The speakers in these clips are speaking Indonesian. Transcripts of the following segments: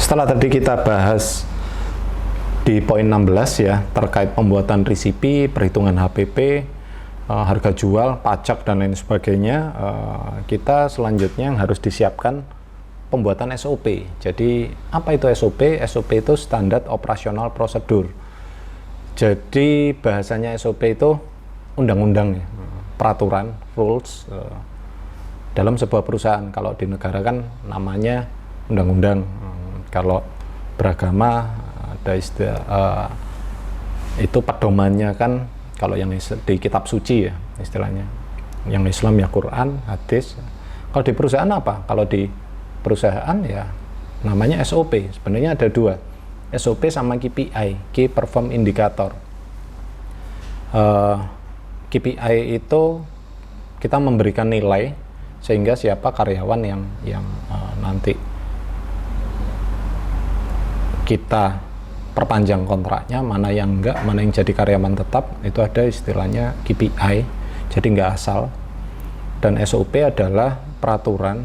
Setelah tadi kita bahas di poin 16 ya, terkait pembuatan resipi, perhitungan HPP, harga jual, pajak, dan lain sebagainya, kita selanjutnya yang harus disiapkan pembuatan SOP. Jadi, apa itu SOP? SOP itu standar operasional prosedur. Jadi, bahasanya SOP itu undang-undang ya, peraturan, rules, dalam sebuah perusahaan. Kalau di negara kan namanya undang-undang. Kalau beragama ada istilah itu pedomannya kan, kalau yang di kitab suci ya istilahnya. Yang Islam ya Quran, hadis. Kalau di perusahaan apa? Kalau di perusahaan ya namanya SOP. Sebenarnya ada dua, SOP sama KPI, Key Perform Indicator. KPI itu kita memberikan nilai sehingga siapa karyawan yang nanti kita perpanjang kontraknya, mana yang enggak, mana yang jadi karyawan tetap, itu ada istilahnya KPI, jadi enggak asal. Dan SOP adalah peraturan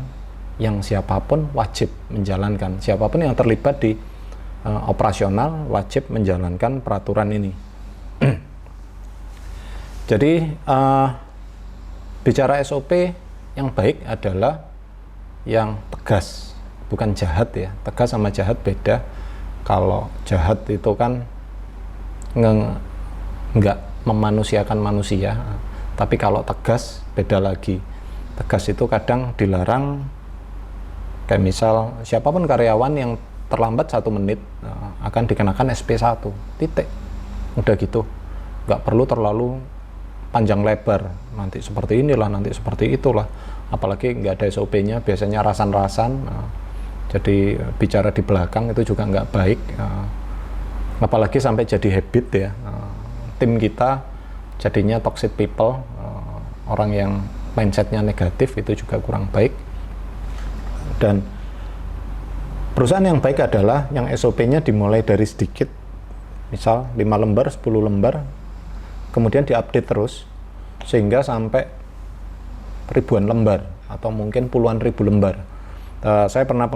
yang siapapun wajib menjalankan, siapapun yang terlibat di operasional wajib menjalankan peraturan ini. Jadi bicara SOP yang baik adalah yang tegas, bukan jahat ya. Tegas sama jahat beda. Kalau jahat itu kan nggak memanusiakan manusia, tapi kalau tegas beda lagi. Tegas itu kadang dilarang, kayak misal siapapun karyawan yang terlambat 1 menit akan dikenakan SP1, titik. Udah gitu, nggak perlu terlalu panjang lebar, nanti seperti inilah, nanti seperti itulah. Apalagi nggak ada SOP-nya, biasanya rasan-rasan. Jadi bicara di belakang itu juga nggak baik, apalagi sampai jadi habit ya. Tim kita jadinya toxic people, orang yang mindsetnya negatif, itu juga kurang baik. Dan perusahaan yang baik adalah yang SOP-nya dimulai dari sedikit, misal 5 lembar, 10 lembar, kemudian diupdate terus sehingga sampai ribuan lembar atau mungkin puluhan ribu lembar. Saya pernah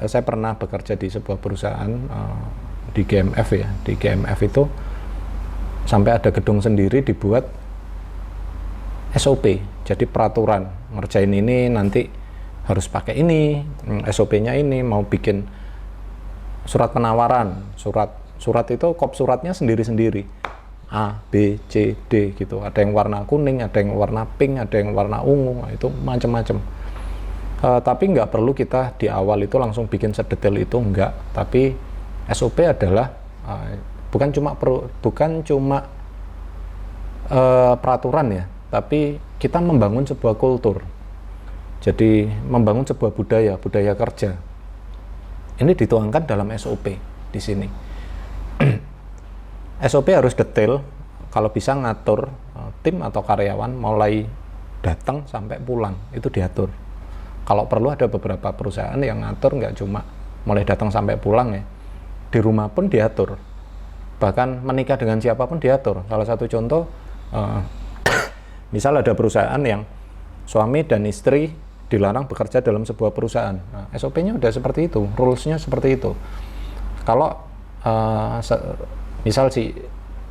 saya pernah bekerja di sebuah perusahaan di GMF ya. Di GMF itu sampai ada gedung sendiri dibuat SOP, jadi peraturan ngerjain ini nanti harus pakai ini, SOP-nya ini, mau bikin surat penawaran, surat itu kop suratnya sendiri-sendiri, A, B, C, D gitu. Ada yang warna kuning, ada yang warna pink, ada yang warna ungu, itu macam-macam. Tapi nggak perlu kita di awal itu langsung bikin sedetail itu, enggak. Tapi SOP adalah bukan cuma peraturan ya, tapi kita membangun sebuah kultur. Jadi membangun sebuah budaya kerja. Ini dituangkan dalam SOP di sini. SOP harus detail, kalau bisa ngatur tim atau karyawan mulai datang sampai pulang, itu diatur. Kalau perlu ada beberapa perusahaan yang ngatur nggak cuma mulai datang sampai pulang ya, di rumah pun diatur, bahkan menikah dengan siapapun diatur. Salah satu contoh, misal ada perusahaan yang suami dan istri dilarang bekerja dalam sebuah perusahaan, SOP-nya udah seperti itu, rules-nya seperti itu. Kalau misal si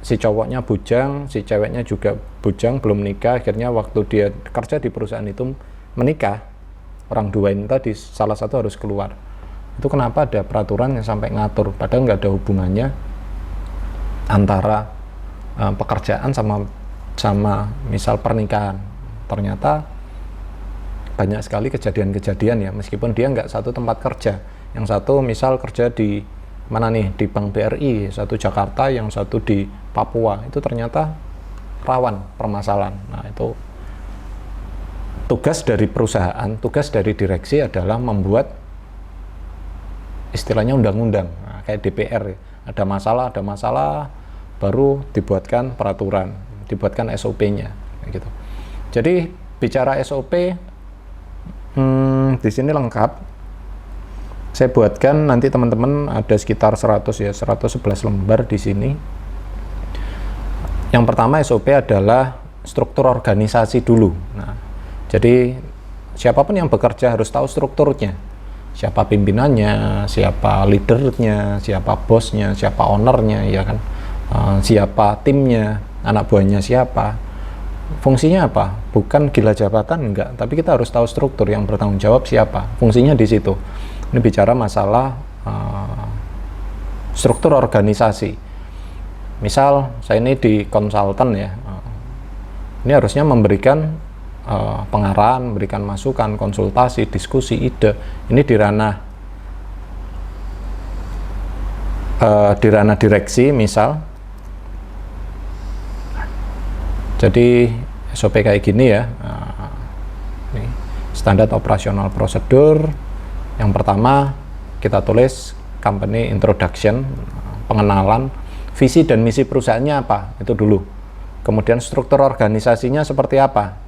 cowoknya bujang, si ceweknya juga bujang, belum nikah, akhirnya waktu dia kerja di perusahaan itu menikah, orang dua ini tadi salah satu harus keluar. Itu kenapa ada peraturan yang sampai ngatur, padahal nggak ada hubungannya antara pekerjaan sama misal pernikahan. Ternyata banyak sekali kejadian-kejadian ya, meskipun dia nggak satu tempat kerja. Yang satu misal kerja di mana nih, di Bank BRI, satu Jakarta, yang satu di Papua, itu ternyata rawan permasalahan. Nah, itu tugas dari perusahaan, tugas dari direksi adalah membuat istilahnya undang-undang, kayak DPR, ada masalah, baru dibuatkan peraturan, dibuatkan SOP-nya, gitu. Jadi bicara SOP, di sini lengkap. Saya buatkan, nanti teman-teman ada sekitar 111 lembar di sini. Yang pertama SOP adalah struktur organisasi dulu. Nah, jadi siapapun yang bekerja harus tahu strukturnya. siapa pimpinannya, siapa leadernya, siapa bosnya, siapa ownernya, ya kan, siapa timnya, anak buahnya siapa, fungsinya apa, bukan gila jabatan, enggak, tapi kita harus tahu struktur yang bertanggung jawab siapa, fungsinya di situ. Ini bicara masalah struktur organisasi. Misal saya ini di konsultan ya, ini harusnya memberikan pengarahan, memberikan masukan, konsultasi, diskusi, ide. Ini di ranah direksi misal. Jadi SOP kayak gini ya. Ini standar operasional prosedur. Yang pertama kita tulis company introduction, pengenalan, visi dan misi perusahaannya apa, itu dulu. Kemudian struktur organisasinya seperti apa,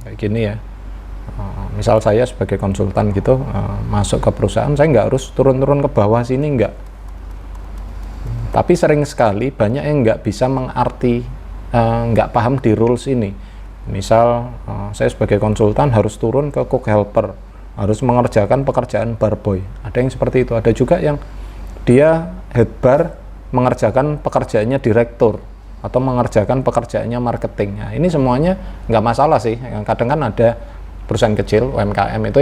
kayak gini ya. Misal saya sebagai konsultan gitu, masuk ke perusahaan, saya nggak harus turun-turun ke bawah sini, nggak. Tapi sering sekali banyak yang nggak bisa mengarti, nggak paham di rules ini. Misal saya sebagai konsultan harus turun ke cook helper, harus mengerjakan pekerjaan barboy. Ada yang seperti itu. Ada juga yang dia head bar mengerjakan pekerjaannya direktur atau mengerjakan pekerjaannya marketing. Nah, ini semuanya nggak masalah sih. Kadang kan ada perusahaan kecil UMKM itu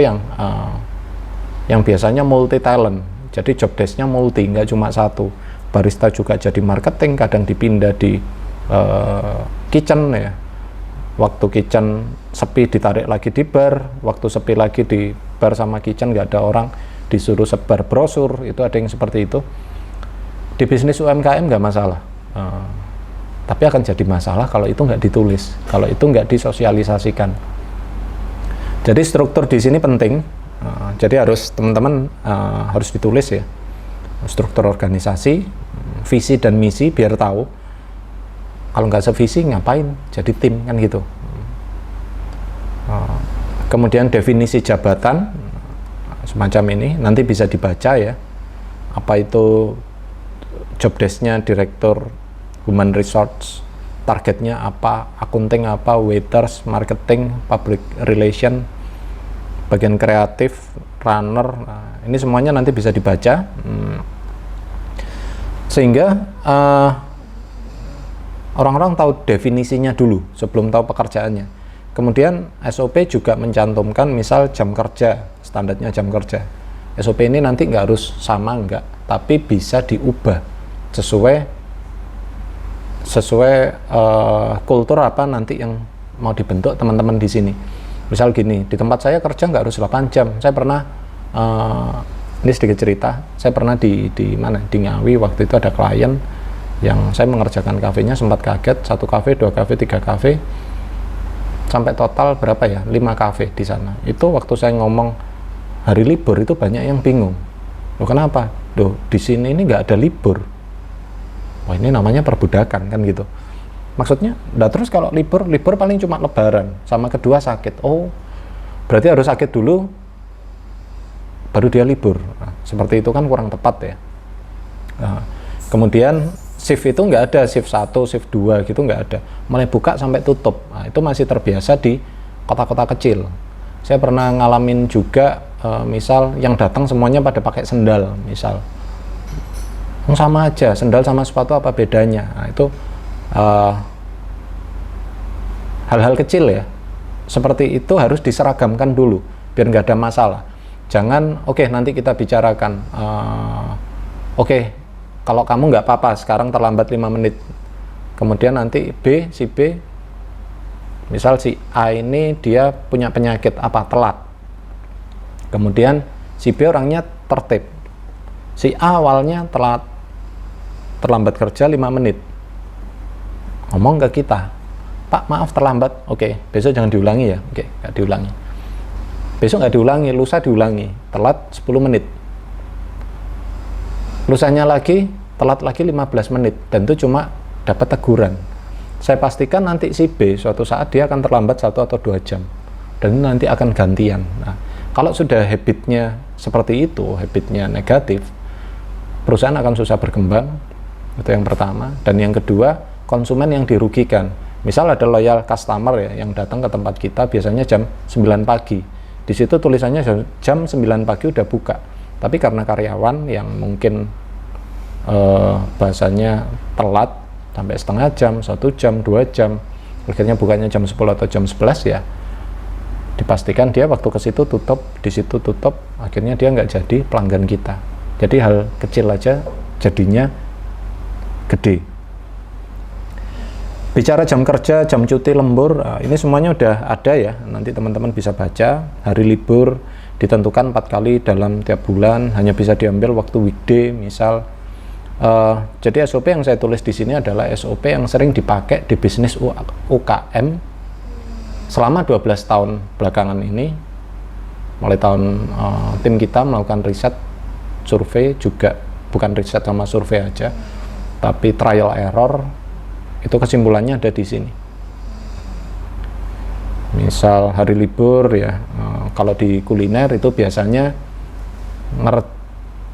yang biasanya multi talent. Jadi job desk-nya multi, nggak cuma satu. Barista juga jadi marketing, kadang dipindah di kitchen ya. Waktu kitchen sepi ditarik lagi di bar, waktu sepi lagi di bar sama kitchen nggak ada orang, disuruh sebar brosur. Itu ada yang seperti itu. Di bisnis UMKM nggak masalah. Tapi akan jadi masalah kalau itu nggak ditulis, kalau itu nggak disosialisasikan. Jadi struktur di sini penting. Jadi harus teman-teman harus ditulis ya, struktur organisasi, visi dan misi biar tahu. Kalau nggak sevisi ngapain jadi tim kan gitu. Kemudian definisi jabatan semacam ini nanti bisa dibaca ya. Apa itu job desk-nya direktur human resource, targetnya apa, accounting apa, waiters, marketing, public relation, bagian kreatif, runner. Nah, ini semuanya nanti bisa dibaca. Sehingga orang-orang tahu definisinya dulu sebelum tahu pekerjaannya. Kemudian SOP juga mencantumkan misal jam kerja, standarnya jam kerja. SOP ini nanti nggak harus sama, enggak, tapi bisa diubah sesuai kultur apa nanti yang mau dibentuk teman-teman di sini. Misal gini, di tempat saya kerja nggak harus 8 jam. Saya pernah ini sedikit cerita, saya pernah di mana, di Ngawi. Waktu itu ada klien yang saya mengerjakan kafenya, sempat kaget, 1 kafe, 2 kafe, 3 kafe, sampai total berapa ya, 5 kafe di sana. Itu waktu saya ngomong hari libur itu banyak yang bingung. Loh kenapa? Loh di sini ini nggak ada libur. Wah ini namanya perbudakan kan gitu. Maksudnya, nah terus kalau libur paling cuma lebaran, sama kedua sakit. Oh, berarti harus sakit dulu, baru dia libur. Nah, seperti itu kan kurang tepat ya. Nah, kemudian shift itu nggak ada, shift 1, shift 2 gitu nggak ada. Mulai buka sampai tutup. Nah, itu masih terbiasa di kota-kota kecil. Saya pernah ngalamin juga, misal yang datang semuanya pada pakai sendal, misal. Sama aja, sendal sama sepatu apa bedanya? Nah, itu hal-hal kecil ya. Seperti itu harus diseragamkan dulu, biar nggak ada masalah. Jangan, oke, nanti kita bicarakan. Oke, kalau kamu nggak apa-apa, sekarang terlambat 5 menit. Kemudian nanti si B, misal si A ini dia punya penyakit apa, telat. Kemudian si B orangnya tertib. Si A awalnya terlambat kerja 5 menit. Ngomong ke kita, Pak maaf terlambat, oke, besok jangan diulangi ya, oke, nggak diulangi. Besok nggak diulangi, lusa diulangi, telat 10 menit. Lusanya lagi, telat lagi 15 menit, dan itu cuma dapat teguran. Saya pastikan nanti si B suatu saat dia akan terlambat 1 atau 2 jam, dan nanti akan gantian. Nah, kalau sudah habitnya seperti itu, habitnya negatif, perusahaan akan susah berkembang. Itu yang pertama. Dan yang kedua, konsumen yang dirugikan. Misal ada loyal customer ya yang datang ke tempat kita biasanya jam 9 pagi. Di situ tulisannya jam 9 pagi udah buka. Tapi karena karyawan yang mungkin bahasanya telat sampai setengah jam, 1 jam, 2 jam, akhirnya bukannya jam 10 atau jam 11 ya, dipastikan dia waktu ke situ tutup, di situ tutup, akhirnya dia nggak jadi pelanggan kita. Jadi hal kecil aja jadinya gede. Bicara jam kerja, jam cuti, lembur, ini semuanya udah ada ya, nanti teman-teman bisa baca. Hari libur ditentukan 4 kali dalam tiap bulan, hanya bisa diambil waktu weekday misal. Jadi SOP yang saya tulis di sini adalah SOP yang sering dipakai di bisnis UKM selama 12 tahun belakangan ini. Mulai tahun tim kita melakukan riset, survei juga, bukan riset sama survei aja, tapi trial error, itu kesimpulannya ada di sini. Misal hari libur ya, kalau di kuliner itu biasanya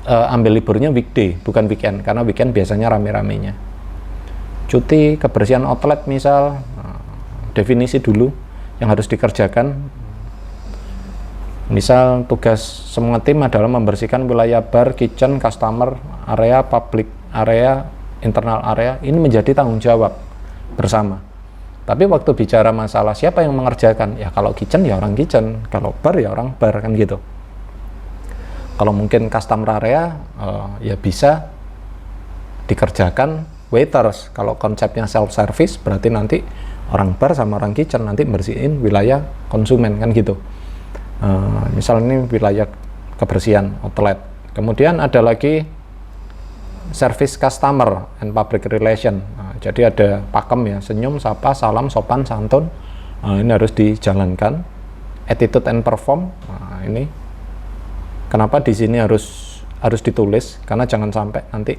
ambil liburnya weekday, bukan weekend, karena weekend biasanya rame-ramenya. Cuti, kebersihan outlet misal, definisi dulu yang harus dikerjakan. Misal tugas semua tim adalah membersihkan wilayah bar, kitchen, customer, area public, area internal area, ini menjadi tanggung jawab bersama. Tapi waktu bicara masalah siapa yang mengerjakan, ya kalau kitchen ya orang kitchen, kalau bar ya orang bar, kan gitu. Kalau mungkin customer area ya bisa dikerjakan waiters. Kalau konsepnya self service berarti nanti orang bar sama orang kitchen nanti bersihin wilayah konsumen, kan gitu. Misal ini wilayah kebersihan outlet. Kemudian ada lagi service customer and public relation. Jadi ada pakem ya, senyum, sapa, salam, sopan, santun. Ini harus dijalankan. Attitude and perform. Ini kenapa di sini harus ditulis? Karena jangan sampai nanti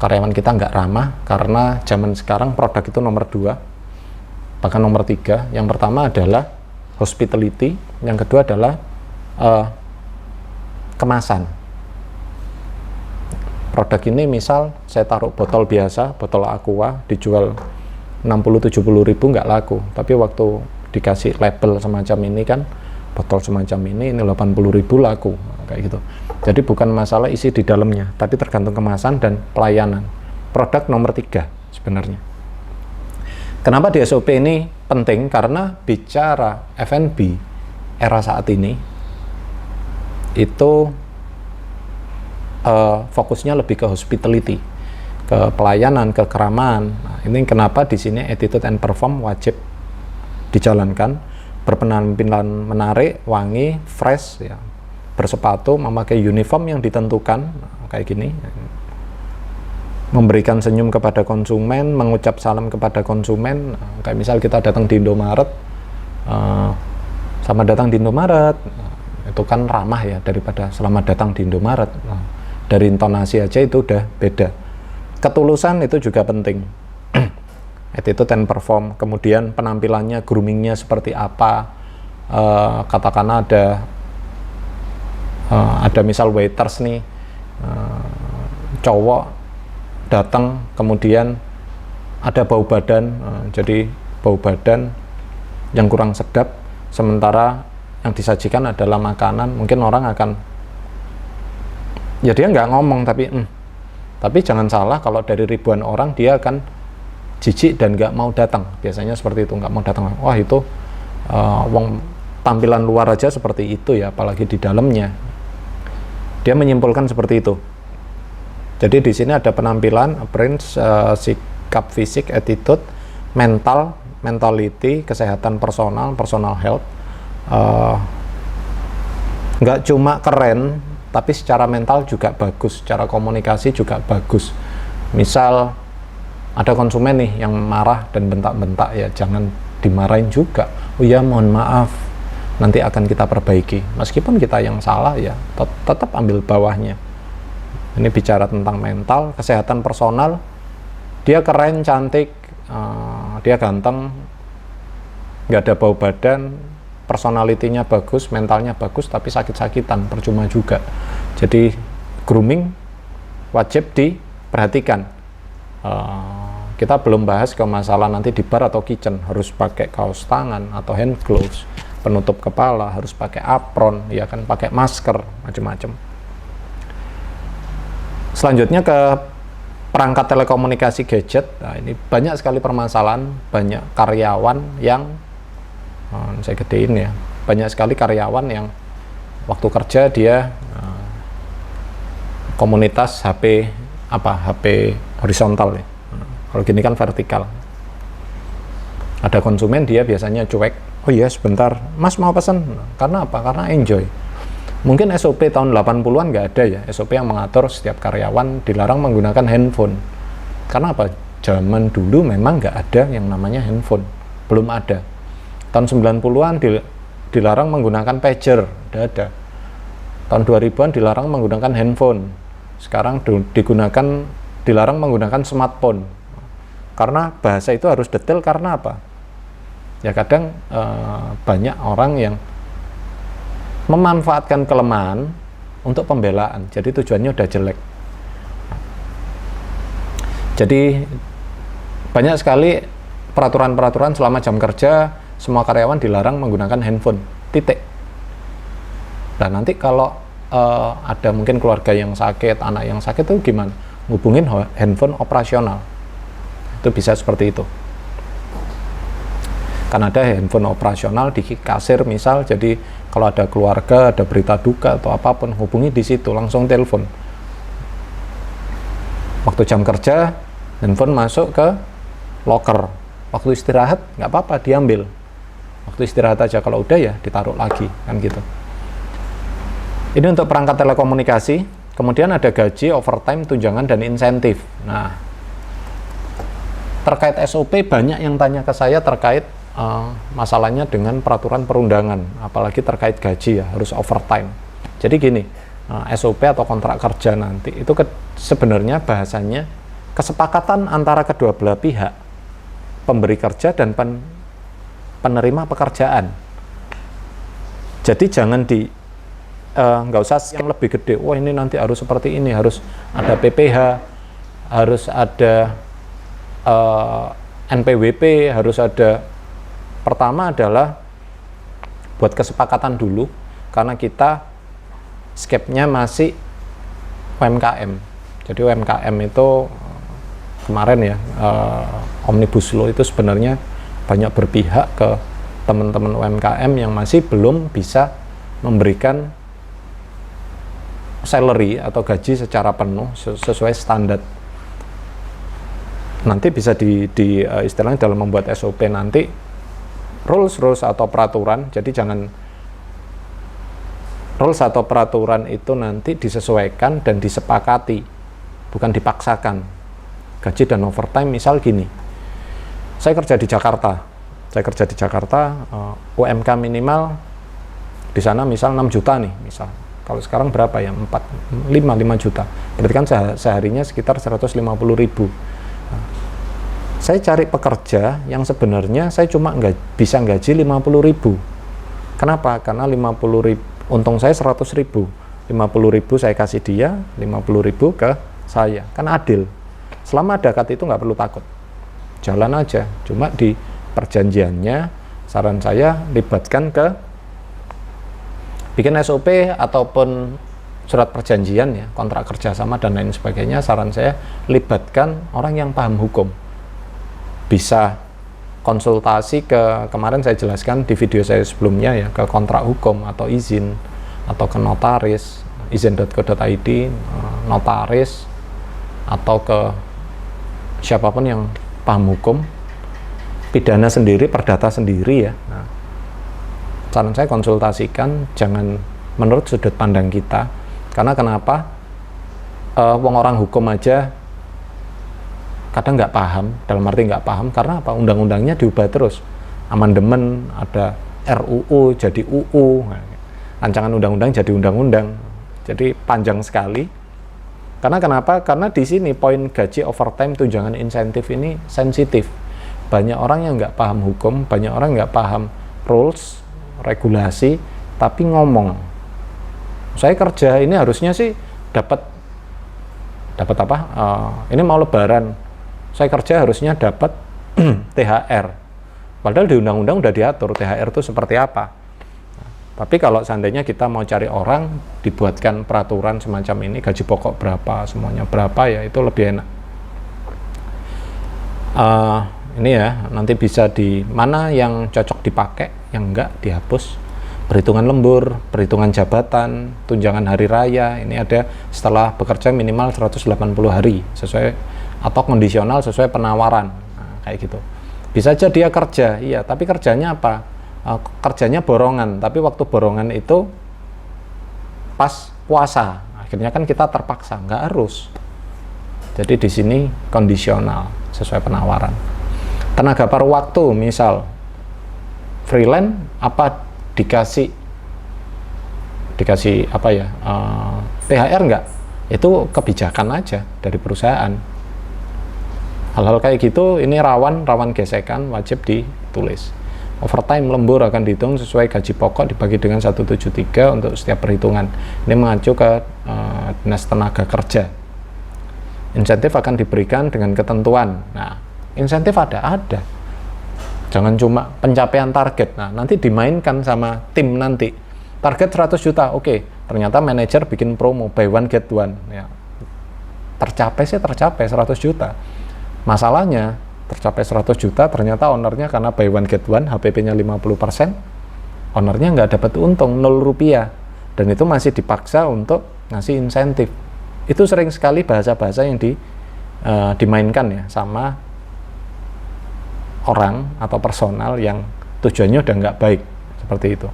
karyawan kita nggak ramah, karena zaman sekarang produk itu nomor 2, bahkan nomor 3. Yang pertama adalah hospitality, yang kedua adalah kemasan. Produk ini misal saya taruh botol biasa, botol aqua dijual 60-70 ribu nggak laku, tapi waktu dikasih label semacam ini kan, botol semacam ini 80 ribu laku, kayak gitu. Jadi bukan masalah isi di dalamnya, tapi tergantung kemasan dan pelayanan. Produk nomor 3 sebenarnya. Kenapa di SOP ini penting? Karena bicara F&B era saat ini itu fokusnya lebih ke hospitality, ke pelayanan, ke keramahan. Nah, ini kenapa di sini attitude and perform wajib dijalankan. Berpenampilan menarik, wangi, fresh, ya, bersepatu, memakai uniform yang ditentukan, kayak gini, memberikan senyum kepada konsumen, mengucap salam kepada konsumen. Kayak misal kita datang di Indomaret, selamat datang di Indomaret, itu kan ramah ya daripada selamat datang di Indomaret. Dari intonasi aja itu udah beda. Ketulusan itu juga penting. Attitude and perform. Kemudian penampilannya, groomingnya seperti apa. Katakanlah ada misal waiters nih, cowok datang kemudian ada bau badan, jadi bau badan yang kurang sedap, sementara yang disajikan adalah makanan, mungkin orang akan, ya dia nggak ngomong tapi jangan salah, kalau dari ribuan orang dia akan jijik dan nggak mau datang. Biasanya seperti itu, nggak mau datang. Wah itu tampilan luar aja seperti itu ya, apalagi di dalamnya. Dia menyimpulkan seperti itu. Jadi di sini ada penampilan, appearance, sikap fisik, attitude, mentality, kesehatan personal health. Nggak cuma keren, tapi secara mental juga bagus, secara komunikasi juga bagus. Misal ada konsumen nih yang marah dan bentak-bentak, ya jangan dimarahin juga. Oh ya mohon maaf, nanti akan kita perbaiki. Meskipun kita yang salah ya tetap ambil bawahnya. Ini bicara tentang mental, kesehatan personal. Dia keren, cantik, dia ganteng, nggak ada bau badan, personalitinya bagus, mentalnya bagus, tapi sakit-sakitan, percuma juga. Jadi grooming wajib diperhatikan. Kita belum bahas ke masalah nanti di bar atau kitchen harus pakai kaos tangan atau hand gloves, penutup kepala, harus pakai apron, ya kan, pakai masker, macam-macam. Selanjutnya ke perangkat telekomunikasi gadget. Nah, ini banyak sekali permasalahan, banyak karyawan yang saya gedein ya, banyak sekali karyawan yang waktu kerja dia komunitas HP horizontal ya. Kalau gini kan vertikal. Ada konsumen dia biasanya cuek, oh iya sebentar, Mas mau pesan. Karena apa? Karena enjoy. Mungkin SOP tahun 80-an nggak ada ya, SOP yang mengatur setiap karyawan dilarang menggunakan handphone. Karena apa? Zaman dulu memang nggak ada yang namanya handphone, belum ada. Tahun 90-an dilarang menggunakan pager, udah ada. Tahun 2000-an dilarang menggunakan handphone. Sekarang dilarang menggunakan smartphone. Karena bahasa itu harus detail, karena apa? Ya kadang banyak orang yang memanfaatkan kelemahan untuk pembelaan, jadi tujuannya udah jelek. Jadi banyak sekali peraturan-peraturan selama jam kerja, semua karyawan dilarang menggunakan handphone, titik. Dan nanti kalau ada mungkin keluarga yang sakit, anak yang sakit itu gimana? Hubungin handphone operasional, itu bisa seperti itu. Kan ada handphone operasional di kasir misal, jadi kalau ada keluarga, ada berita duka atau apapun, hubungi di situ, langsung telepon. Waktu jam kerja, handphone masuk ke locker. Waktu istirahat, nggak apa-apa, diambil. Waktu istirahat aja, kalau udah ya ditaruh lagi, kan gitu. Ini untuk perangkat telekomunikasi. Kemudian ada gaji, overtime, tunjangan, dan insentif. Nah, terkait SOP, banyak yang tanya ke saya terkait masalahnya dengan peraturan perundangan, apalagi terkait gaji ya, harus overtime. Jadi gini, SOP atau kontrak kerja nanti itu sebenarnya bahasanya kesepakatan antara kedua belah pihak, pemberi kerja dan penerima pekerjaan. Jadi jangan nggak usah yang lebih gede, wah ini nanti harus seperti ini, harus ada PPh, harus ada NPWP, harus ada. Pertama adalah buat kesepakatan dulu, karena kita scape-nya masih UMKM. Jadi UMKM itu kemarin ya, Omnibus Law itu sebenarnya banyak berpihak ke teman-teman UMKM yang masih belum bisa memberikan salary atau gaji secara penuh sesuai standar. Nanti bisa istilahnya dalam membuat SOP nanti rules atau peraturan, jadi jangan rules atau peraturan itu nanti disesuaikan dan disepakati, bukan dipaksakan. Gaji dan overtime misal gini, saya kerja di Jakarta, UMK minimal di sana misal 6 juta nih, misal. Kalau sekarang berapa ya? 5 juta. Berarti kan seharinya sekitar 150.000. Saya cari pekerja yang sebenarnya saya cuma bisa gaji 50.000. Kenapa? Karena 50.000, untung saya 100.000. 50.000 saya kasih dia, 50.000 ke saya. Kan adil. Selama ada akad itu nggak perlu takut. Jalan aja. Cuma di perjanjiannya, saran saya libatkan ke bikin SOP ataupun surat perjanjian ya, kontrak kerjasama dan lain sebagainya. Saran saya libatkan orang yang paham hukum. Bisa konsultasi kemarin saya jelaskan di video saya sebelumnya ya, ke kontrak hukum atau izin, atau ke notaris, izin.co.id, notaris, atau ke siapapun yang paham hukum, pidana sendiri, perdata sendiri ya. Nah, saran saya konsultasikan, jangan menurut sudut pandang kita. Karena kenapa? Orang hukum aja kadang nggak paham, dalam arti nggak paham, karena apa? Undang-undangnya diubah terus, amandemen, ada RUU jadi UU, rancangan undang-undang jadi undang-undang, jadi panjang sekali. Karena kenapa? Karena di sini poin gaji, overtime, tunjangan, insentif ini sensitif. Banyak orang yang nggak paham hukum, banyak orang nggak paham rules, regulasi, tapi ngomong, saya kerja ini harusnya sih dapat apa? Ini mau lebaran, saya kerja harusnya dapat THR. Padahal di undang-undang udah diatur THR itu seperti apa. Tapi kalau seandainya kita mau cari orang, dibuatkan peraturan semacam ini, gaji pokok berapa, semuanya berapa, ya itu lebih enak. Ini ya, nanti bisa di mana yang cocok dipakai, yang enggak dihapus. Perhitungan lembur, perhitungan jabatan, tunjangan hari raya, ini ada setelah bekerja minimal 180 hari, sesuai atau kondisional sesuai penawaran. Nah, kayak gitu. Bisa aja dia kerja, iya, tapi kerjanya apa? Kerjanya borongan, tapi waktu borongan itu pas puasa, akhirnya kan kita terpaksa, nggak harus. Jadi di sini kondisional sesuai penawaran. Tenaga paruh waktu, misal freelance, apa dikasih apa ya, THR nggak? Itu kebijakan aja dari perusahaan. Hal-hal kayak gitu ini rawan gesekan, wajib ditulis. Overtime lembur akan dihitung sesuai gaji pokok dibagi dengan 173 untuk setiap perhitungan. Ini mengacu ke Dinas Tenaga Kerja. Insentif akan diberikan dengan ketentuan. Nah, insentif ada. Jangan cuma pencapaian target. Nah, nanti dimainkan sama tim nanti. Target 100 juta, oke. Ternyata manajer bikin promo buy one get one. Ya. Tercapai 100 juta. Masalahnya tercapai 100 juta, ternyata ownernya karena buy one get one, HPP-nya 50%, ownernya nggak dapat untung, 0 rupiah. Dan itu masih dipaksa untuk ngasih insentif. Itu sering sekali bahasa-bahasa yang dimainkan ya sama orang atau personal yang tujuannya udah nggak baik, seperti itu.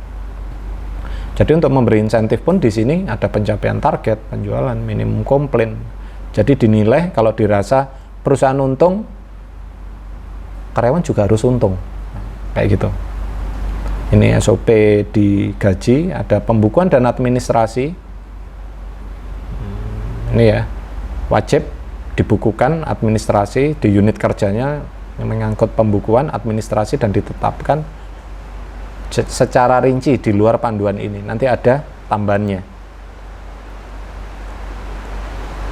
Jadi untuk memberi insentif pun di sini ada pencapaian target, penjualan, minimum komplain. Jadi dinilai kalau dirasa perusahaan untung, karyawan juga harus untung, kayak gitu. Ini SOP di gaji, ada pembukuan dan administrasi. Ini ya, wajib dibukukan administrasi di unit kerjanya yang mengangkut pembukuan, administrasi, dan ditetapkan secara rinci di luar panduan ini. Nanti ada tambahannya.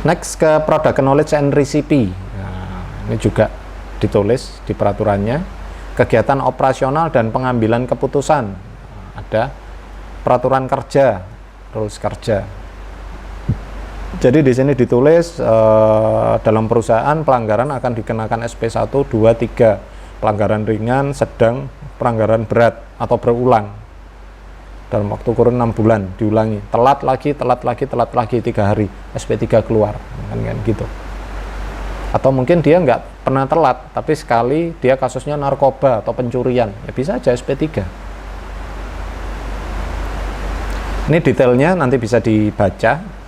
Next ke product knowledge and recipe. Nah, ini juga ditulis di peraturannya. Kegiatan operasional dan pengambilan keputusan, ada peraturan kerja, rules kerja. Jadi di sini ditulis dalam perusahaan pelanggaran akan dikenakan SP 1, 2, 3, pelanggaran ringan, sedang, pelanggaran berat atau berulang dalam waktu kurun 6 bulan, diulangi, telat lagi 3 hari, SP 3 keluar, kan gitu. Atau mungkin dia nggak pernah telat, tapi sekali dia kasusnya narkoba atau pencurian, ya bisa aja SP 3. Ini detailnya nanti bisa dibaca.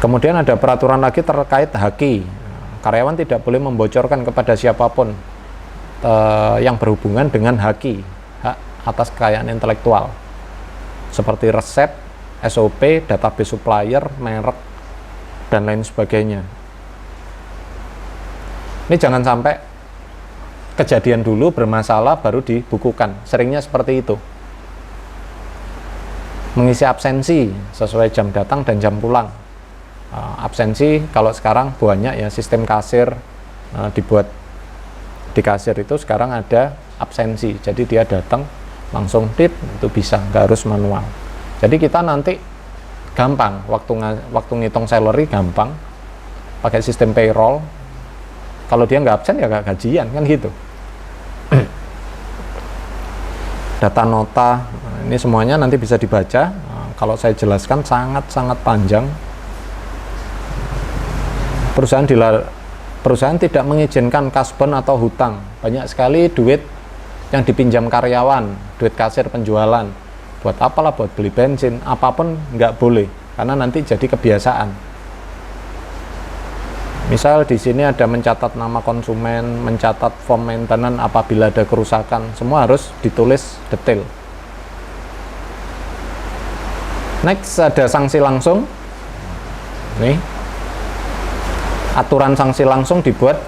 Kemudian ada peraturan lagi terkait haki. Karyawan tidak boleh membocorkan kepada siapapun yang berhubungan dengan haki, hak atas kekayaan intelektual, seperti resep, SOP, database supplier, merek, dan lain sebagainya. Ini jangan sampai kejadian dulu bermasalah baru dibukukan. Seringnya seperti itu. Mengisi absensi sesuai jam datang dan jam pulang. Absensi kalau sekarang banyak ya, sistem kasir dibuat di kasir itu sekarang ada absensi, jadi dia datang langsung tip, itu bisa, nggak harus manual. Jadi kita nanti gampang waktu ngitung salary, gampang pakai sistem payroll. Kalau dia nggak absen ya nggak gajian, kan gitu. Data nota, ini semuanya nanti bisa dibaca. Kalau saya jelaskan sangat-sangat panjang. Perusahaan tidak mengizinkan kasbon atau hutang. Banyak sekali duit yang dipinjam karyawan, duit kasir penjualan. Buat apalah, buat beli bensin, apapun nggak boleh, karena nanti jadi kebiasaan. Misal di sini ada mencatat nama konsumen, mencatat form maintenance apabila ada kerusakan, semua harus ditulis detail. Next ada sanksi langsung. Nih. Aturan sanksi langsung dibuat,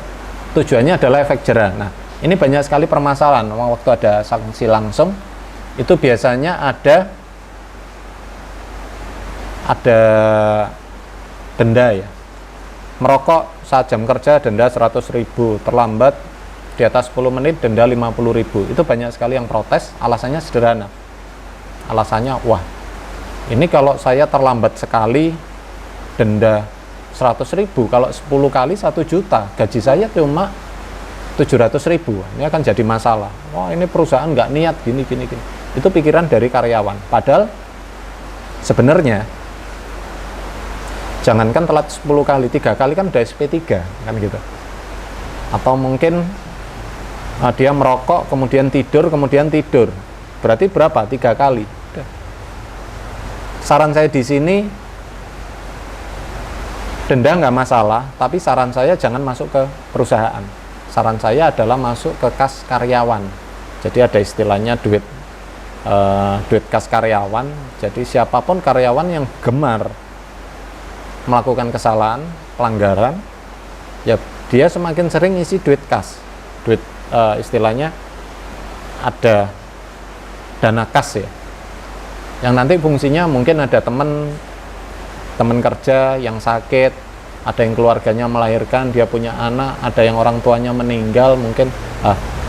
tujuannya adalah efek jera. Nah, ini banyak sekali permasalahan. Waktu ada sanksi langsung, itu biasanya ada denda ya. Merokok saat jam kerja denda 100.000, terlambat di atas 10 menit denda 50.000. Itu banyak sekali yang protes, alasannya sederhana. Alasannya, wah, ini kalau saya terlambat sekali denda 100.000, kalau 10 kali 1 juta, gaji saya cuma 700.000, ini akan jadi masalah. Wah, ini perusahaan nggak niat gini. Itu pikiran dari karyawan. Padahal sebenarnya jangankan telat 10 kali, 3 kali kan udah SP3 kan gitu. Atau mungkin dia merokok kemudian tidur, berarti berapa? 3 kali. Udah. Saran saya di sini, denda nggak masalah, tapi saran saya jangan masuk ke perusahaan. Saran saya adalah masuk ke kas karyawan. Jadi ada istilahnya duit kas karyawan. Jadi siapapun karyawan yang gemar melakukan kesalahan, pelanggaran, ya dia semakin sering isi duit kas. Duit istilahnya ada dana kas ya. Yang nanti fungsinya mungkin ada teman kerja yang sakit, ada yang keluarganya melahirkan, dia punya anak, ada yang orang tuanya meninggal, mungkin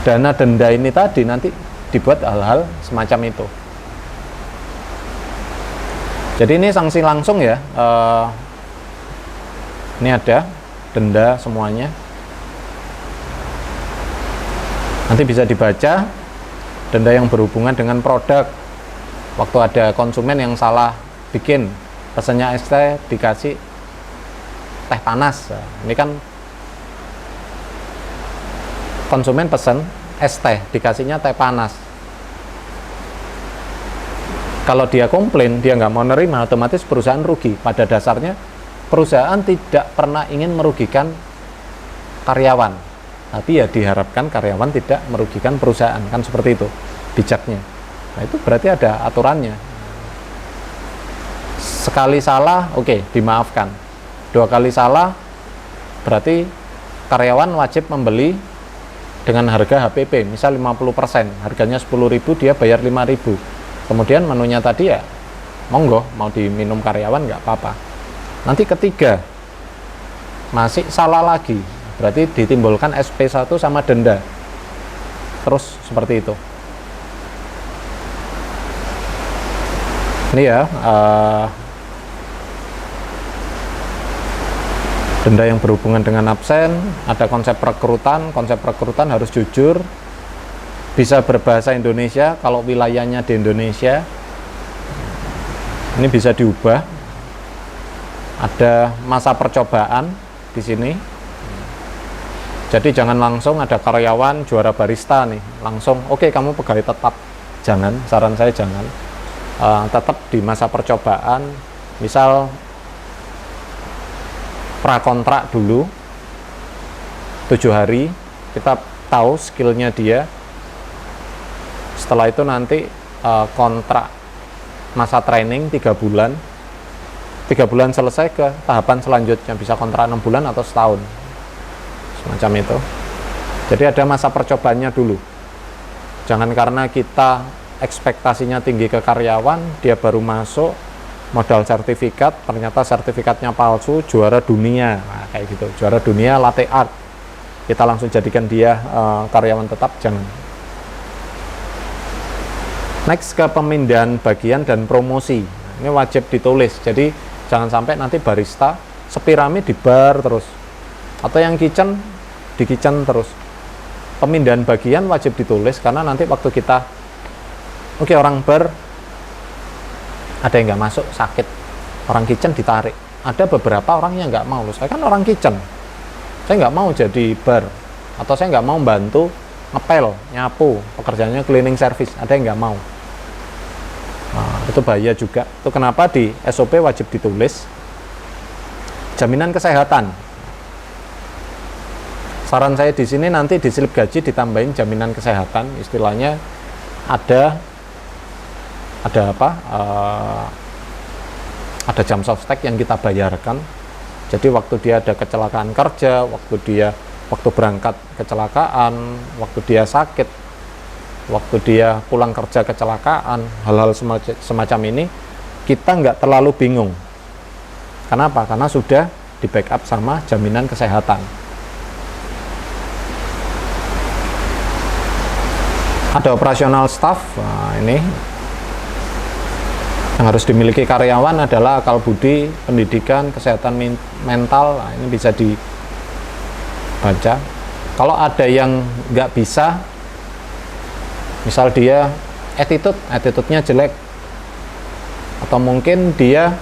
dana denda ini tadi nanti dibuat hal-hal semacam itu. Jadi ini sanksi langsung ya. Ini ada denda semuanya. Nanti bisa dibaca denda yang berhubungan dengan produk. Waktu ada konsumen yang salah bikin, pesannya es teh dikasih teh panas. Ini kan konsumen pesen es teh, dikasihnya teh panas. Kalau dia komplain, dia nggak mau nerima, otomatis perusahaan rugi. Pada dasarnya perusahaan tidak pernah ingin merugikan karyawan, tapi ya diharapkan karyawan tidak merugikan perusahaan, kan seperti itu bijaknya. Nah itu berarti ada aturannya. Sekali salah, oke, dimaafkan. 2 kali salah, berarti karyawan wajib membeli dengan harga HPP, misal 50%, harganya 10.000, dia bayar 5.000. Kemudian menunya tadi ya, monggo, mau diminum karyawan nggak apa-apa. Nanti ketiga, masih salah lagi, berarti ditimbulkan SP1 sama denda. Terus seperti itu. Ini ya, denda yang berhubungan dengan absen, ada konsep rekrutan harus jujur, bisa berbahasa Indonesia kalau wilayahnya di Indonesia. Ini bisa diubah. Ada masa percobaan di sini. Jadi jangan langsung ada karyawan juara barista nih, langsung oke, kamu pegawai tetap. Jangan, saran saya jangan. Tetap di masa percobaan, misal prakontrak dulu 7 hari, kita tahu skillnya dia. Setelah itu nanti kontrak masa training 3 bulan. 3 bulan selesai ke tahapan selanjutnya, bisa kontrak 6 bulan atau setahun, semacam itu. Jadi ada masa percobaannya dulu. Jangan karena kita ekspektasinya tinggi ke karyawan, dia baru masuk modal sertifikat, ternyata sertifikatnya palsu, juara dunia, nah, kayak gitu, juara dunia latte art, kita langsung jadikan dia karyawan tetap. Jangan. Next ke pemindahan bagian dan promosi. Ini wajib ditulis, jadi jangan sampai nanti barista sepi rame di bar terus, atau yang kitchen di kitchen terus. Pemindahan bagian wajib ditulis, karena nanti waktu kita orang bar ada yang nggak masuk sakit, orang kitchen ditarik. Ada beberapa orang yang nggak mau, saya kan orang kitchen, saya nggak mau jadi bar, atau saya nggak mau bantu ngepel, nyapu, pekerjaannya cleaning service, ada yang nggak mau. Nah, itu bahaya juga. Itu kenapa di SOP wajib ditulis. Jaminan kesehatan. Saran saya di sini nanti di slip gaji ditambahin jaminan kesehatan. Istilahnya ada apa? Ada jam softtek yang kita bayarkan. Jadi waktu dia ada kecelakaan kerja, waktu berangkat kecelakaan, waktu dia sakit, waktu dia pulang kerja kecelakaan, hal-hal semacam ini kita nggak terlalu bingung. Kenapa? Karena sudah di backup sama jaminan kesehatan. Ada operasional staff. Nah, ini yang harus dimiliki karyawan adalah akal budi, pendidikan, kesehatan mental. Nah, ini bisa dibaca. Kalau ada yang nggak bisa, misal dia attitude-nya jelek, atau mungkin dia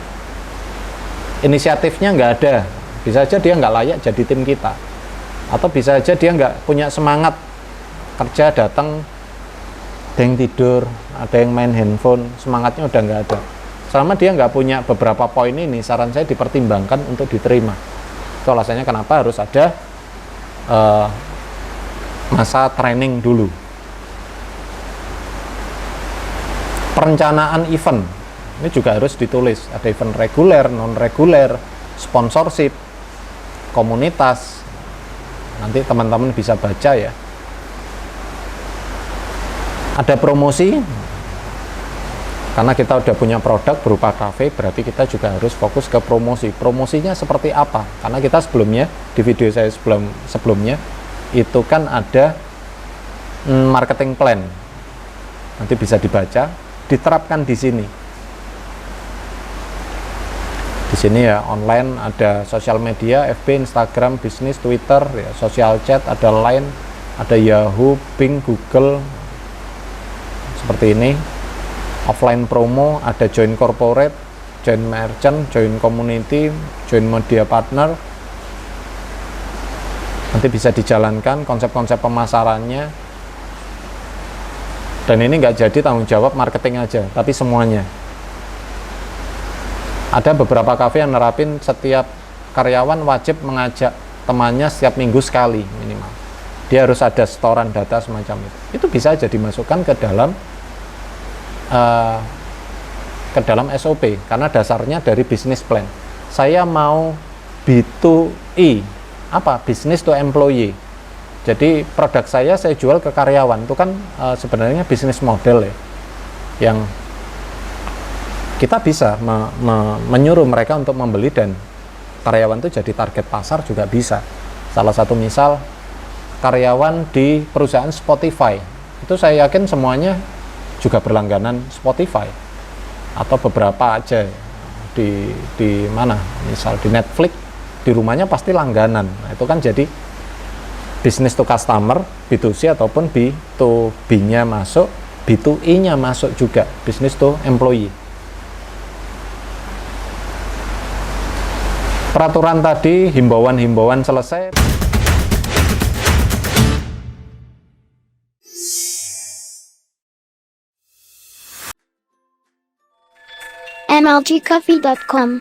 inisiatifnya nggak ada, bisa aja dia nggak layak jadi tim kita, atau bisa aja dia nggak punya semangat kerja, datang ada yang tidur, ada yang main handphone, semangatnya udah nggak ada. Selama dia nggak punya beberapa poin ini, saran saya dipertimbangkan untuk diterima. Itu alasannya kenapa harus ada masa training dulu. Perencanaan event ini juga harus ditulis. Ada event reguler, non reguler, sponsorship, komunitas. Nanti teman-teman bisa baca ya. Ada promosi, karena kita udah punya produk berupa kafe, berarti kita juga harus fokus ke promosi. Promosinya seperti apa? Karena kita sebelumnya, di video saya sebelumnya itu kan ada marketing plan. Nanti bisa dibaca, diterapkan di sini. Di sini ya online, ada sosial media, FB, Instagram, bisnis, Twitter, ya, social chat, ada Line, ada Yahoo, Bing, Google, seperti ini. Offline promo, ada join corporate, join merchant, join community, join media partner. Nanti bisa dijalankan konsep-konsep pemasarannya. Dan ini nggak jadi tanggung jawab marketing aja, tapi semuanya. Ada beberapa kafe yang nerapin setiap karyawan wajib mengajak temannya setiap minggu sekali minimal. Dia harus ada setoran data semacam itu. Itu bisa aja dimasukkan ke dalam SOP, karena dasarnya dari business plan. Saya mau B2E, apa? Business to employee. Jadi produk saya jual ke karyawan. Itu kan sebenarnya bisnis model ya, yang kita bisa menyuruh mereka untuk membeli, dan karyawan itu jadi target pasar juga bisa. Salah satu misal, karyawan di perusahaan Spotify, itu saya yakin semuanya juga berlangganan Spotify, atau beberapa aja di mana, misal di Netflix, di rumahnya pasti langganan. Nah, itu kan jadi business to customer, B2C ataupun B2B-nya masuk, B2E-nya masuk juga, business to employee. Peraturan tadi, himbauan-himbauan selesai. mlgcoffee.com